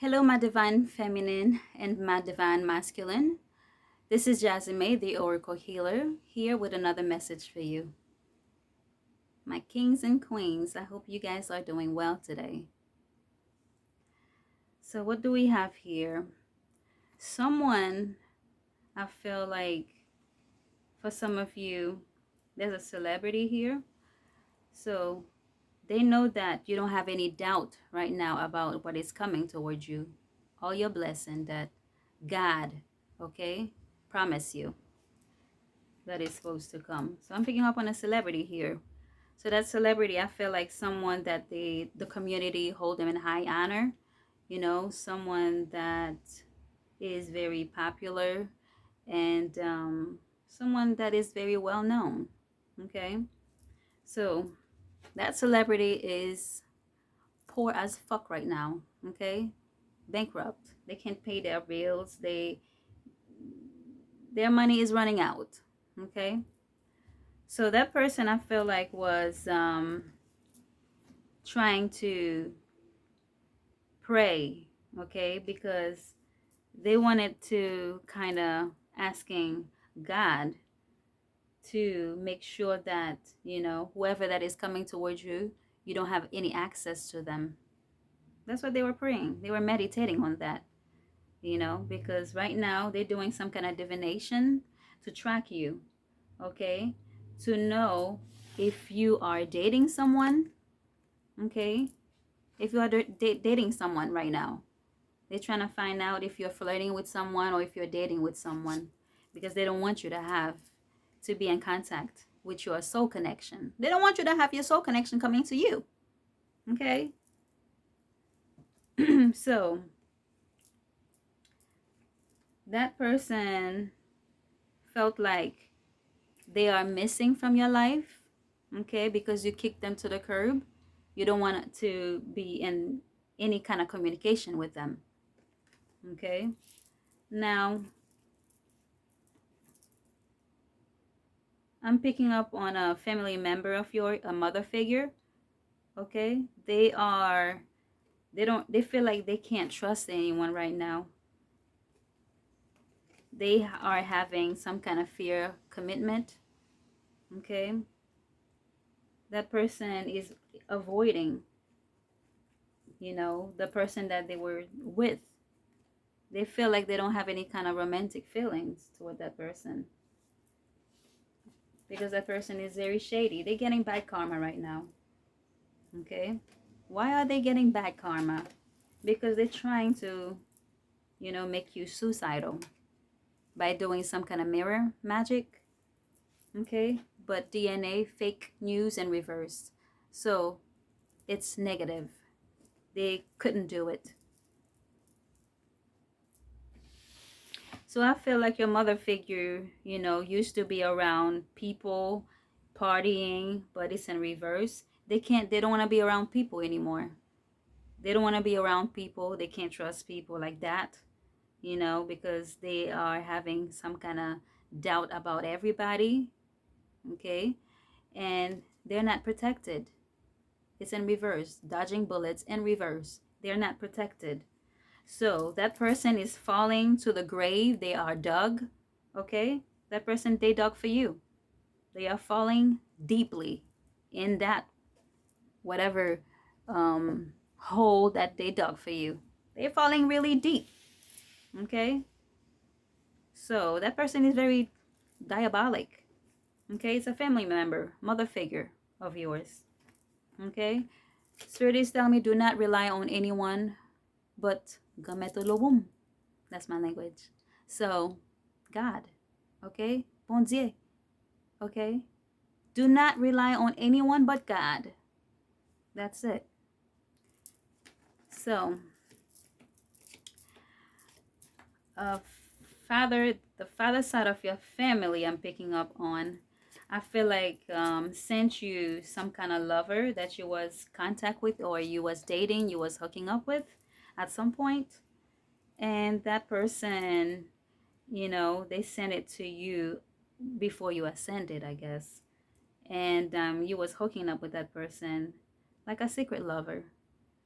Hello, my divine feminine and my divine masculine. This is Jazime, the Oracle Healer, here with another message for you. My kings and queens, I hope you guys are doing well today. So, what do we have here? Someone, I feel like for some of you, there's a celebrity here. So, they know that you don't have any doubt right now about what is coming towards you. All your blessing that God, okay, promise you that is supposed to come. So I'm picking up on a celebrity here. So that celebrity, I feel like someone that the community hold them in high honor. You know, someone that is very popular and someone that is very well known. Okay, so that celebrity is poor as fuck right now. Okay, bankrupt. They can't pay their bills. Their money is running out. Okay, so that person I feel like was trying to pray, okay, because they wanted to kind of asking God to make sure that, you know, whoever that is coming towards you, you don't have any access to them. That's what they were praying. They were meditating on that, you know, because right now they're doing some kind of divination to track you, okay, to know if you are dating someone, okay, if you are dating someone right now. They're trying to find out if you're flirting with someone or if you're dating with someone because they don't want you to be in contact with your soul connection. They don't want you to have your soul connection coming to you. Okay? So, that person felt like they are missing from your life, okay, because you kicked them to the curb. You don't want to be in any kind of communication with them. Okay? Now, I'm picking up on a family member of your a mother figure, okay? They feel like they can't trust anyone right now. They are having some kind of fear commitment, okay? That person is avoiding, you know, the person that they were with. They feel like they don't have any kind of romantic feelings toward that person because that person is very shady. They're getting bad karma right now, okay? Why are they getting bad karma? Because they're trying to, you know, make you suicidal by doing some kind of mirror magic, okay? But DNA, fake news, and reverse. So it's negative. They couldn't do it. So I feel like your mother figure, you know, used to be around people partying, but it's in reverse. They don't want to be around people anymore. They don't want to be around people. They can't trust people like that, you know, because they are having some kind of doubt about everybody, okay? And they're not protected. It's in reverse, dodging bullets in reverse. They're not protected. So that person is falling to the grave. They are dug, okay? That person, they dug for you. They are falling deeply in that whatever hole that they dug for you. They're falling really deep, okay? So that person is very diabolic, okay? It's a family member, mother figure of yours, okay? Spirit is telling me do not rely on anyone but gametolobum. That's my language. So, God, okay? Bon Dieu, okay? Do not rely on anyone but God. That's it. So, uh, the father side of your family, I'm picking up on. I feel like sent you some kind of lover that you was contact with or you was dating, you was hooking up with at some point, and that person, you know, they sent it to you before you ascended, I guess, and you was hooking up with that person like a secret lover,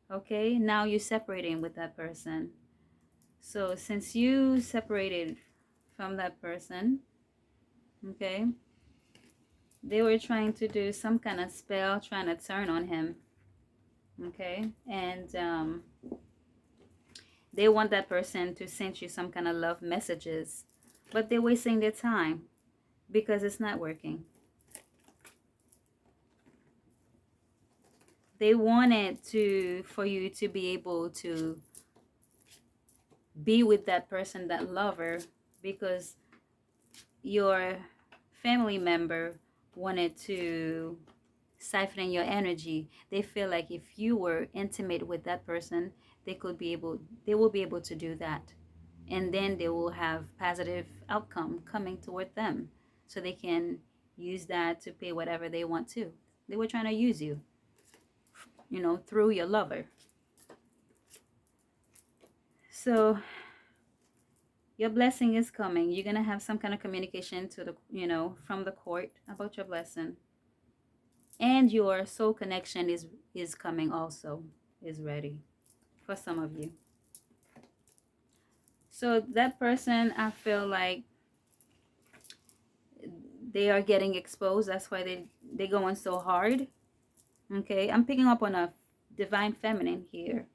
Okay, now you're separating with that person. So since you separated from that person, okay, they were trying to do some kind of spell, trying to turn on him. Okay, and they want that person to send you some kind of love messages, but they're wasting their time because it's not working. They wanted to for you to be able to be with that person, that lover, because your family member wanted to siphon your energy. They feel like if you were intimate with that person, they will be able to do that. And then they will have positive outcome coming toward them. So they can use that to pay whatever they want to. They were trying to use you, through your lover. So your blessing is coming. You're gonna have some kind of communication to from the court about your blessing. And your soul connection is coming also, is ready for some of you. So that person, I feel like they are getting exposed. That's why they're going so hard. Okay, I'm picking up on a divine feminine here.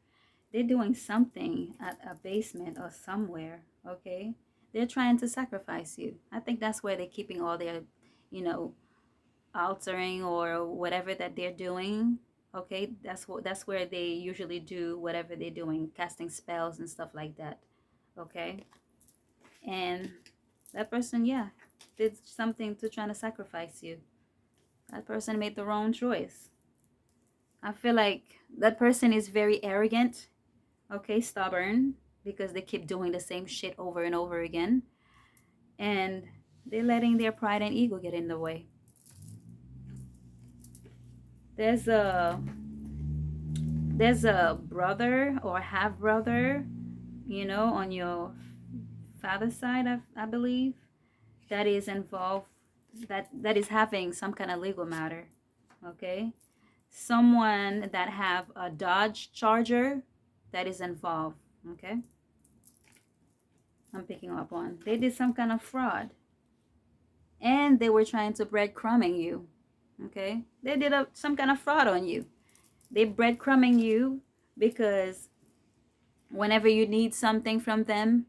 They're doing something at a basement or somewhere. Okay, they're trying to sacrifice you. I think that's where they're keeping all their, you know, altering or whatever that they're doing. Okay, that's where they usually do whatever they're doing, casting spells and stuff like that. Okay, and that person, yeah, did something to try to sacrifice you. That person made the wrong choice. I feel like that person is very arrogant. Okay, stubborn, because they keep doing the same shit over and over again, and they're letting their pride and ego get in the way. There's a there's a brother or half brother, on your father's side, I believe, that is involved, that is having some kind of legal matter. Okay, someone that have a Dodge Charger that is involved. Okay, I'm picking up on they did some kind of fraud, and they were trying to breadcrumbing you. Okay, they did some kind of fraud on you. They breadcrumbing you because whenever you need something from them,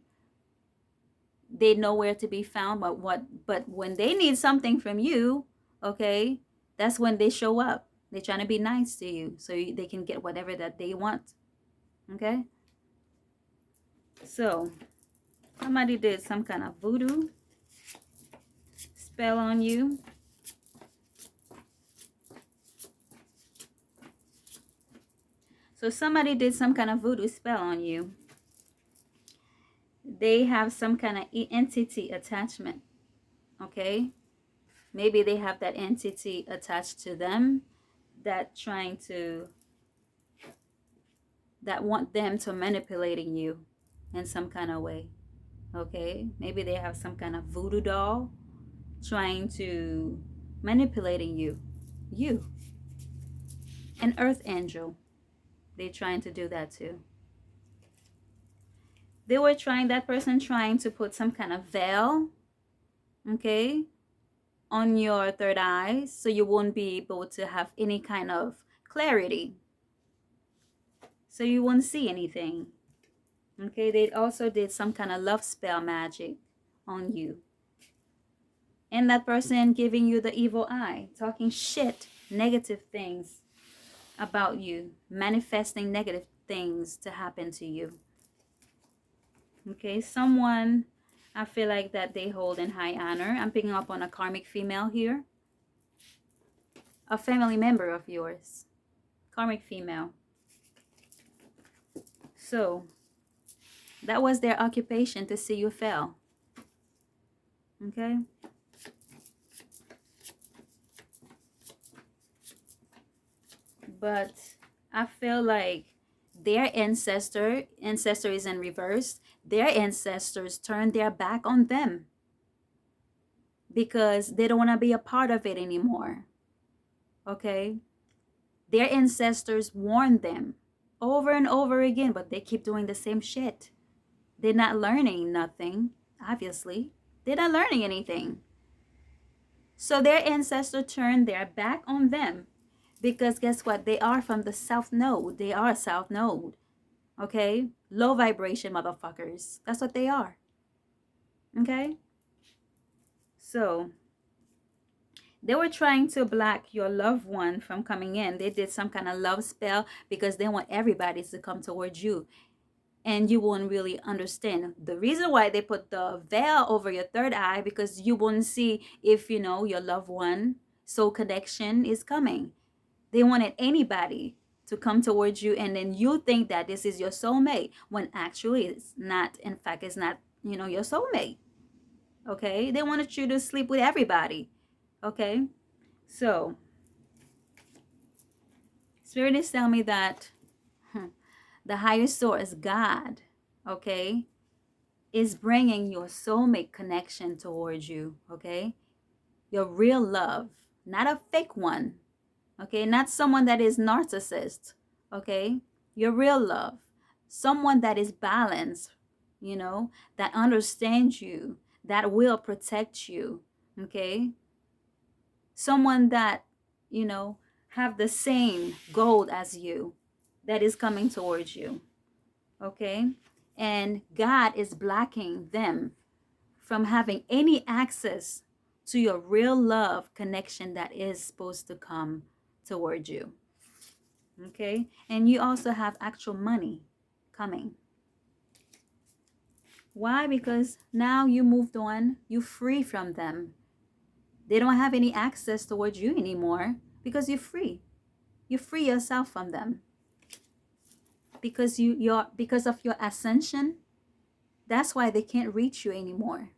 they know where to be found. But when they need something from you, okay, that's when they show up. They're trying to be nice to you so they can get whatever that they want. Okay, so somebody did some kind of voodoo spell on you. So somebody did some kind of voodoo spell on you. They have some kind of entity attachment. Okay, maybe they have that entity attached to them that trying to that want them to manipulating you in some kind of way. Okay, maybe they have some kind of voodoo doll trying to manipulating you an earth angel, they trying to do that too. They were trying, that person trying to put some kind of veil, okay, on your third eye so you won't be able to have any kind of clarity, so you won't see anything. Okay, they also did some kind of love spell magic on you. And that person giving you the evil eye, talking shit, negative things about you, manifesting negative things to happen to you. Okay, someone, I feel like that they hold in high honor. I'm picking up on a karmic female here. A family member of yours. Karmic female. So, that was their occupation, to see you fail. Okay? But I feel like their ancestor is in reverse. Their ancestors turned their back on them because they don't want to be a part of it anymore. Okay? Their ancestors warned them, over and over again, but they keep doing the same shit. They're not learning nothing, obviously. They're not learning anything. So their ancestor turned their back on them because guess what? They are from the South Node. They are South Node. Okay? Low vibration motherfuckers. That's what they are. Okay? So they were trying to block your loved one from coming in. They did some kind of love spell because they want everybody to come towards you. And you won't really understand the reason why they put the veil over your third eye, because you won't see if you know your loved one soul connection is coming. They wanted anybody to come towards you, and then you think that this is your soulmate when actually it's not. In fact, it's not, you know, your soulmate. Okay, they wanted you to sleep with everybody. Okay, so Spirit is telling me that the higher source, God, okay, is bringing your soulmate connection towards you, okay? Your real love, not a fake one, okay? Not someone that is narcissist, okay? Your real love, someone that is balanced, you know, that understands you, that will protect you, okay? Someone that, you know, have the same goal as you, that is coming towards you, okay? And God is blocking them from having any access to your real love connection that is supposed to come towards you, okay? And you also have actual money coming. Why? Because now you moved on, you free from them. They don't have any access towards you anymore because you're free. You free yourself from them. Because because of your ascension, that's why they can't reach you anymore.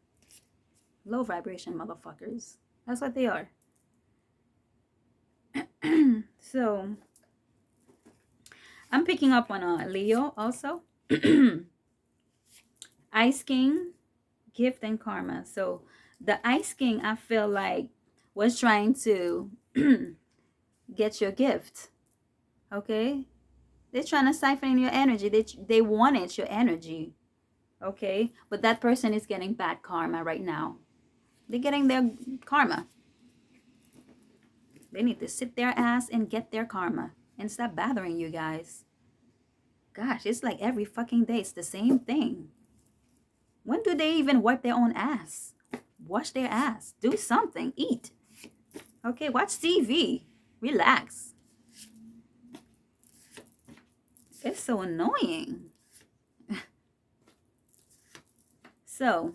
Low vibration motherfuckers. That's what they are. So I'm picking up on Leo also. Ice King, gift and karma. So the Ice King, I feel like, was trying to get your gift. Okay? They're trying to siphon your energy. They wanted your energy. Okay? But that person is getting bad karma right now. They're getting their karma. They need to sit their ass and get their karma and stop bothering you guys. Gosh, it's like every fucking day it's the same thing. When do they even wipe their own ass? Wash their ass. Do something. Eat. Okay, watch TV. Relax. It's so annoying. So,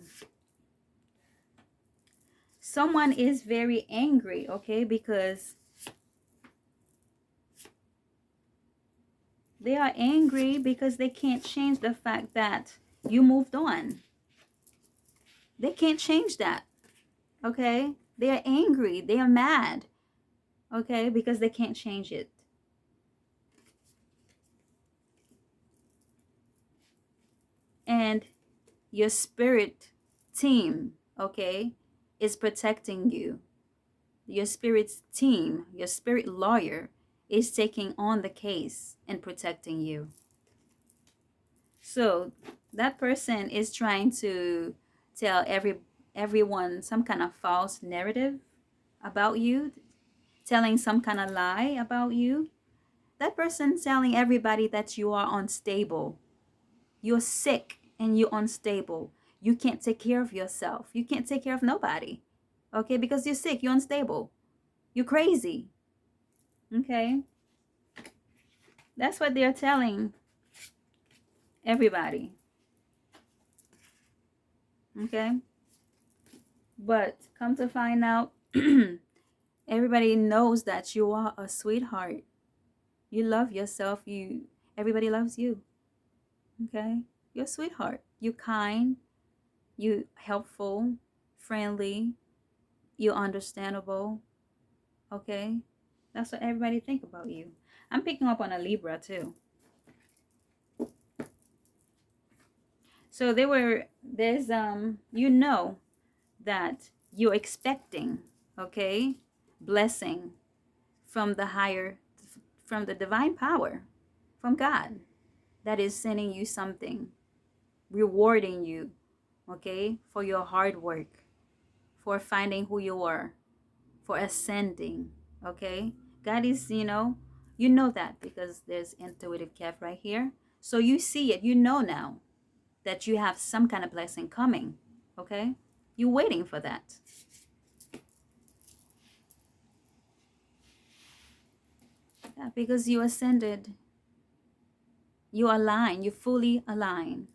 someone is very angry, okay, because they are angry because they can't change the fact that you moved on. They can't change that, okay? They are angry. They are mad, okay, because they can't change it. And your spirit team, okay, is protecting you. Your spirit's team, your spirit lawyer, is taking on the case and protecting you. So that person is trying to tell everyone some kind of false narrative about you, telling some kind of lie about you. That person telling everybody that you are unstable. You're sick and you're unstable. You can't take care of yourself. You can't take care of nobody. Okay? Because you're sick, you're unstable. You're crazy. Okay? That's what they're telling everybody. Okay? But come to find out, everybody knows that you are a sweetheart. You love yourself. Everybody loves you. Okay? You're a sweetheart. You're kind. You're helpful, friendly. You're understandable. Okay? That's what everybody think about you. I'm picking up on a Libra too. So there's you know that you're expecting, okay, blessing from the higher, from the divine power, from God that is sending you something, rewarding you, okay, for your hard work, for finding who you are, for ascending, okay? God is, you know that because there's intuitive calf right here. So you see it, you know now that you have some kind of blessing coming, okay? You're waiting for that. Yeah, because you ascended, you align, you fully align.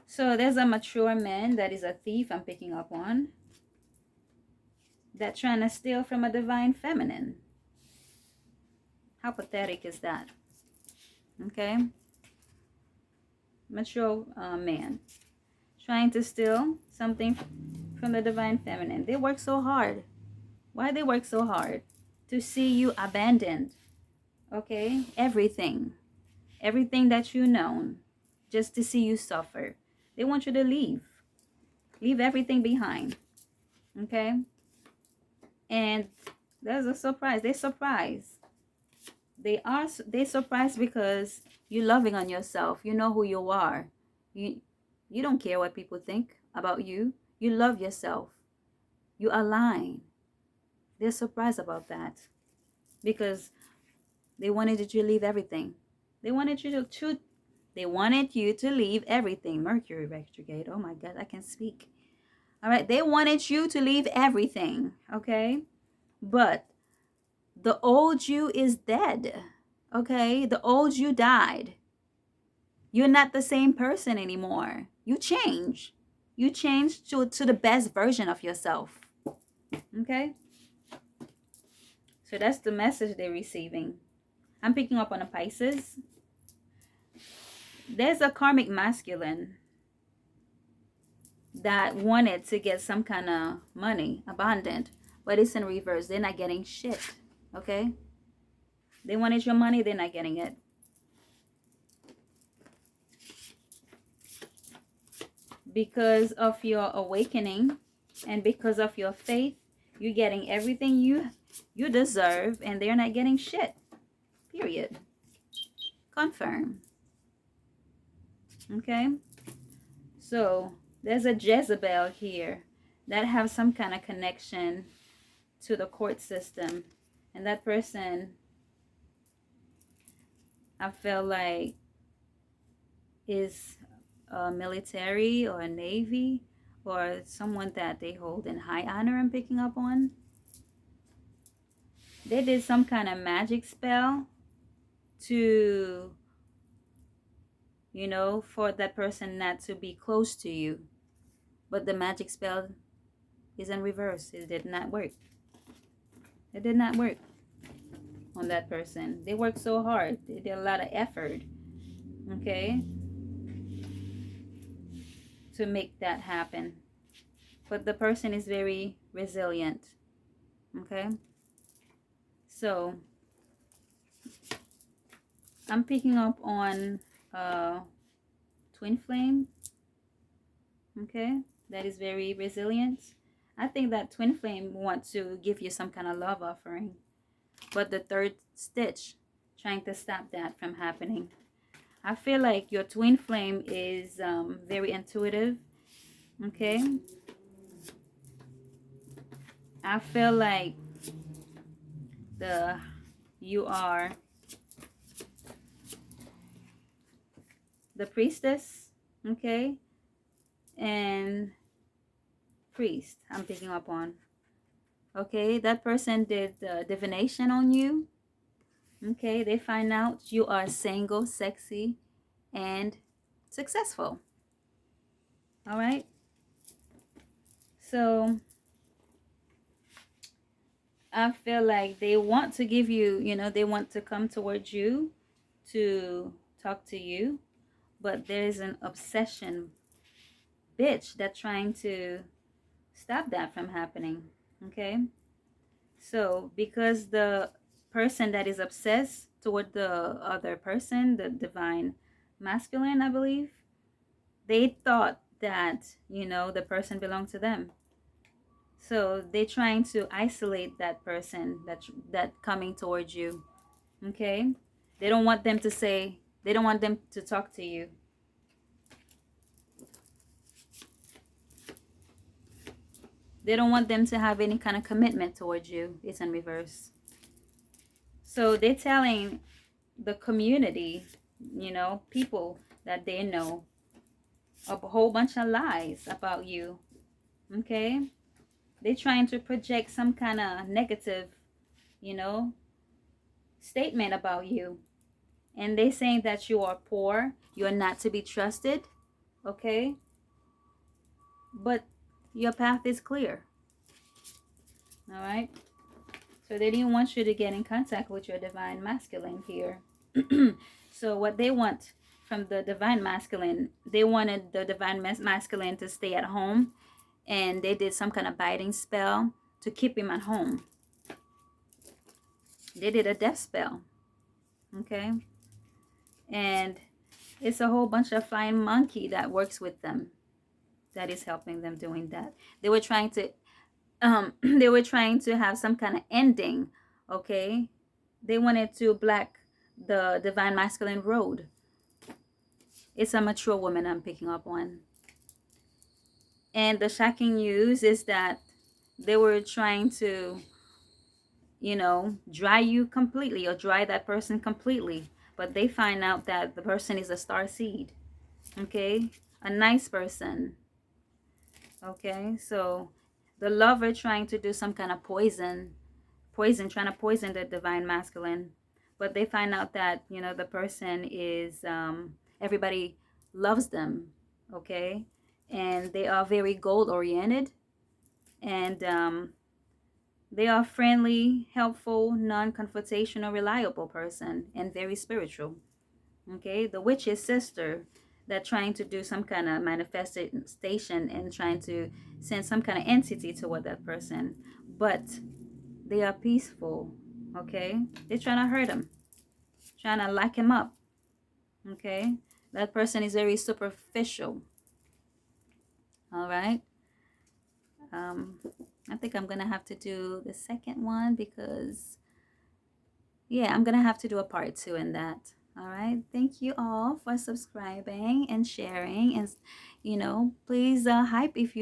So there's a mature man that is a thief I'm picking up on, that trying to steal from a divine feminine. How pathetic is that? Okay? Mature man trying to steal something from the divine feminine. They work so hard. Why they work so hard? To see you abandoned. Okay? Everything that you know, just to see you suffer. They want you to leave everything behind. Okay? And there's a surprise. They surprised. They surprised because you're loving on yourself. You know who you are. You don't care what people think about you. You love yourself. You align. They're surprised about that because they wanted you to leave everything. They wanted you to they wanted you to leave everything. Mercury retrograde. Oh my God, I can speak. All right, they wanted you to leave everything, okay? But the old you is dead, okay? The old you died. You're not the same person anymore. You change. You change to the best version of yourself, okay? So that's the message they're receiving. I'm picking up on a Pisces. There's a karmic masculine that wanted to get some kind of money, abundant, but it's in reverse. They're not getting shit, okay? They wanted your money, they're not getting it. Because of your awakening and because of your faith, you're getting everything you deserve, and they're not getting shit. Period. Confirm. Okay? So, there's a Jezebel here that have some kind of connection to the court system. And that person, I feel like, is a military or a navy or someone that they hold in high honor. I'm picking up on. They did some kind of magic spell to, for that person not to be close to you. But the magic spell is in reverse. It did not work. It did not work on that person. They worked so hard. They did a lot of effort, okay, to make that happen. But the person is very resilient, okay? So, I'm picking up on twin flame, okay? That is very resilient. I think that twin flame wants to give you some kind of love offering. But the third stitch, trying to stop that from happening. I feel like your twin flame is very intuitive, okay? I feel like you are the priestess, okay? And priest, I'm picking up on. Okay, that person did divination on you. Okay, they find out you are single, sexy, and successful. All right. So I feel like they want to give you, they want to come towards you to talk to you, but there's an obsession bitch that's trying to stop that from happening. Okay. So because the person that is obsessed toward the other person, the divine masculine, I believe, they thought that, the person belonged to them. So they're trying to isolate that person that coming towards you. Okay? They don't want them to say, they don't want them to talk to you. They don't want them to have any kind of commitment towards you. It's in reverse. So they're telling the community, people that they know, a whole bunch of lies about you. Okay? They're trying to project some kind of negative, you know, statement about you. And they're saying that you are poor, you're not to be trusted. Okay? But your path is clear. All right? So they didn't want you to get in contact with your divine masculine here. So what they want from the divine masculine, they wanted the divine masculine to stay at home, and they did some kind of biting spell to keep him at home. They did a death spell. Okay? And it's a whole bunch of flying monkey that works with them that is helping them doing that. They were trying to they were trying to have some kind of ending. Okay? They wanted to black the divine masculine road. It's a mature woman I'm picking up on. And the shocking news is that they were trying to, dry you completely, or dry that person completely. But they find out that the person is a star seed. Okay? A nice person. Okay? So the lover trying to do some kind of trying to poison the divine masculine. But they find out that, the person is, everybody loves them. Okay? And they are very goal oriented. And they are friendly, helpful, non-confrontational, reliable person, and very spiritual. Okay, the witch is sister that trying to do some kind of manifestation and trying to send some kind of entity toward that person, but they are peaceful. Okay, they're trying to hurt him, trying to lock him up. Okay, that person is very superficial. All right. I think I'm gonna have to do the second one because, yeah, I'm gonna have to do a part 2 in that. All right. Thank you all for subscribing and sharing, and please hype if you